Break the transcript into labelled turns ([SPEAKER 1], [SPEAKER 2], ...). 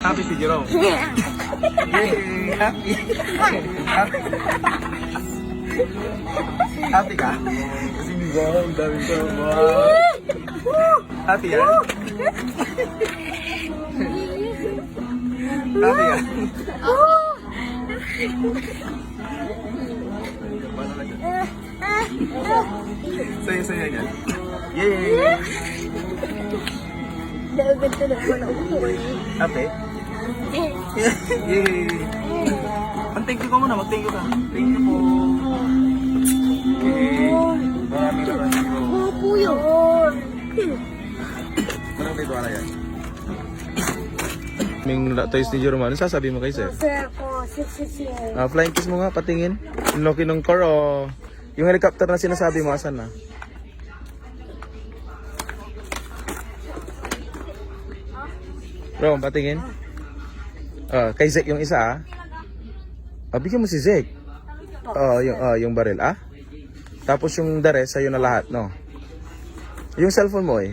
[SPEAKER 1] Happy si Jerome. Yay! Happy. Happy ka? Kasi ni Jerome, dami ko. Happy yan? Happy yan? Saya-saya yan. Yay!
[SPEAKER 2] Ganda naman ako po eh.
[SPEAKER 1] Happy? Yay! Mag-thank you ka muna, mag-thank you ka. Thank you po. Yay! Maraming po.
[SPEAKER 2] Opo yun.
[SPEAKER 1] Maraming wala yan. Ming toys ni Jerome, ano sasabi mo kay sir?
[SPEAKER 2] Sir ko, sir.
[SPEAKER 1] Flying kiss mo nga, patingin. Yung Loki ng car o yung helicopter na sinasabi mo, asan na? Rom, patingin. Kay Zek yung isa bigyan mo si Zek. Yung baril Tapos yung the rest, sa'yo na lahat, no? Yung cellphone mo